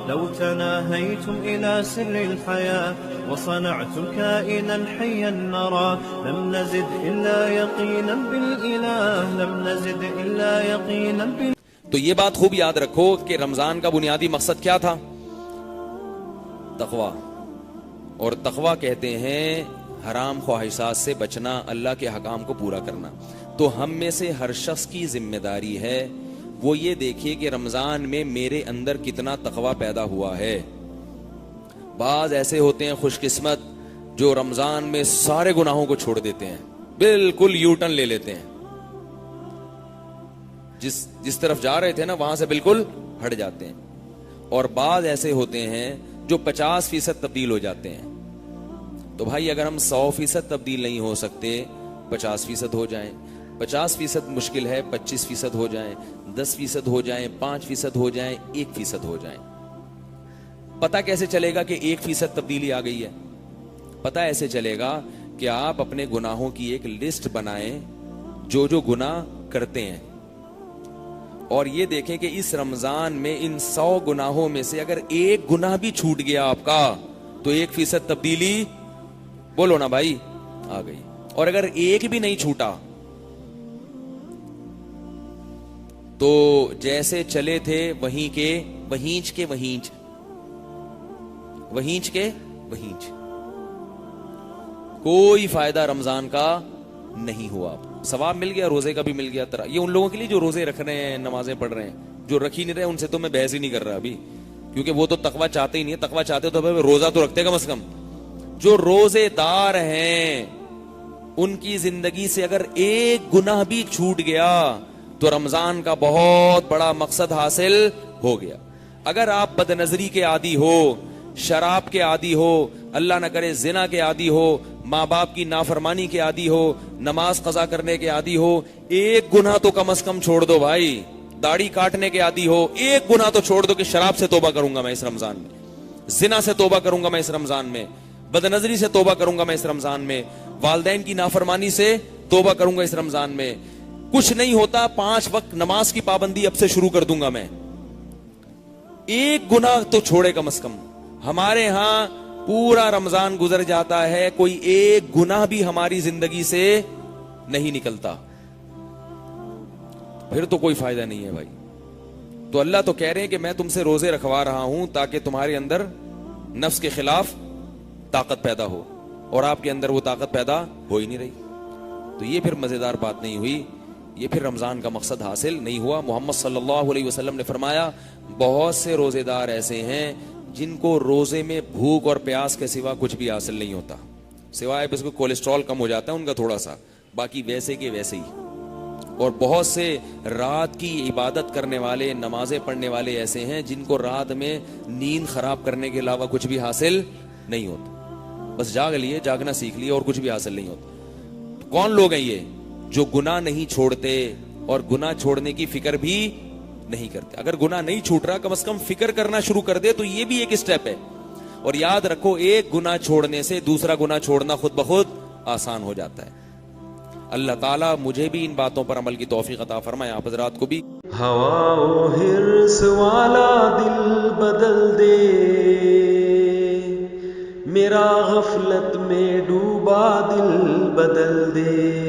لو تناهيتم إلى سر الحياة وصنعتم كائنا حيا نرى لم نزد إلا يقينا بالإله لم نزد إلا يقينا بالإله. تو یہ بات خوب یاد رکھو کہ رمضان کا بنیادی مقصد کیا تھا؟ تقوی. اور تقوی کہتے ہیں حرام خواہشات سے بچنا، اللہ کے حکام کو پورا کرنا. تو ہم میں سے ہر شخص کی ذمہ داری ہے وہ یہ دیکھیے کہ رمضان میں میرے اندر کتنا تقوی پیدا ہوا ہے. بعض ایسے ہوتے ہیں خوش قسمت جو رمضان میں سارے گناہوں کو چھوڑ دیتے ہیں، بالکل یو ٹرن لے لیتے ہیں، جس طرف جا رہے تھے نا وہاں سے بالکل ہٹ جاتے ہیں. اور بعض ایسے ہوتے ہیں جو 50% تبدیل ہو جاتے ہیں. تو بھائی اگر ہم 100% تبدیل نہیں ہو سکتے 50% ہو جائیں. 50% مشکل ہے، 25% ہو جائیں، 10% ہو جائیں، 5% ہو جائیں، 1% ہو جائیں. پتا کیسے چلے گا کہ 1% تبدیلی آ گئی ہے؟ پتا ایسے چلے گا کہ آپ اپنے گناہوں کی ایک لسٹ بنائیں جو گناہ کرتے ہیں، اور یہ دیکھیں کہ اس رمضان میں ان 100 گناہوں میں سے اگر ایک گناہ بھی چھوٹ گیا آپ کا تو 1% تبدیلی، بولو نا بھائی، آ گئی. اور اگر ایک بھی نہیں چھوٹا تو جیسے چلے تھے وہیں کے وہیں کے وہیں کوئی فائدہ رمضان کا نہیں ہوا. ثواب مل گیا، روزے کا بھی مل گیا. یہ ان لوگوں کے لیے جو روزے رکھ رہے ہیں، نمازیں پڑھ رہے ہیں. جو رکھ ہی نہیں رہے ان سے تو میں بحث ہی نہیں کر رہا ابھی، کیونکہ وہ تو تقوی چاہتے ہی نہیں ہے. تقوی چاہتے تو روزہ تو رکھتے کم از کم. جو روزے دار ہیں ان کی زندگی سے اگر ایک گناہ بھی چھوٹ گیا تو رمضان کا بہت بڑا مقصد حاصل ہو گیا. اگر آپ بد نظری کے عادی ہو، شراب کے عادی ہو، اللہ نہ کرے زنا کے عادی ہو، ماں باپ کی نافرمانی کے عادی ہو، نماز قضا کرنے کے عادی ہو، ایک گناہ تو کم از کم چھوڑ دو بھائی. داڑھی کاٹنے کے عادی ہو، ایک گناہ تو چھوڑ دو کہ شراب سے توبہ کروں گا میں اس رمضان میں، زنا سے توبہ کروں گا میں اس رمضان میں، بد نظری سے توبہ کروں گا میں اس رمضان میں، والدین کی نافرمانی سے توبہ کروں گا اس رمضان میں. کچھ نہیں ہوتا، 5 وقت نماز کی پابندی اب سے شروع کر دوں گا میں. ایک گناہ تو چھوڑے کم از کم. ہمارے ہاں پورا رمضان گزر جاتا ہے، کوئی ایک گناہ بھی ہماری زندگی سے نہیں نکلتا، پھر تو کوئی فائدہ نہیں ہے بھائی. تو اللہ تو کہہ رہے ہیں کہ میں تم سے روزے رکھوا رہا ہوں تاکہ تمہارے اندر نفس کے خلاف طاقت پیدا ہو، اور آپ کے اندر وہ طاقت پیدا ہو ہی نہیں رہی. تو یہ پھر مزیدار بات نہیں ہوئی، یہ پھر رمضان کا مقصد حاصل نہیں ہوا. محمد صلی اللہ علیہ وسلم نے فرمایا بہت سے روزے دار ایسے ہیں جن کو روزے میں بھوک اور پیاس کے سوا کچھ بھی حاصل نہیں ہوتا، سوائے بس کو کولیسٹرول کم ہو جاتا ہے ان کا تھوڑا سا، باقی ویسے کے ویسے ہی. اور بہت سے رات کی عبادت کرنے والے، نمازیں پڑھنے والے ایسے ہیں جن کو رات میں نیند خراب کرنے کے علاوہ کچھ بھی حاصل نہیں ہوتا. بس جاگ لیے، جاگنا سیکھ لیے اور کچھ بھی حاصل نہیں ہوتا. کون لوگ ہیں یہ؟ جو گناہ نہیں چھوڑتے اور گناہ چھوڑنے کی فکر بھی نہیں کرتے. اگر گناہ نہیں چھوٹ رہا کم از کم فکر کرنا شروع کر دے تو یہ بھی ایک اسٹیپ ہے. اور یاد رکھو ایک گناہ چھوڑنے سے دوسرا گناہ چھوڑنا خود بخود آسان ہو جاتا ہے. اللہ تعالیٰ مجھے بھی ان باتوں پر عمل کی توفیق عطا فرمائے، آپ حضرات کو بھی. ہوا و حرص والا دل بدل دے، میرا غفلت میں ڈوبا دل بدل دے.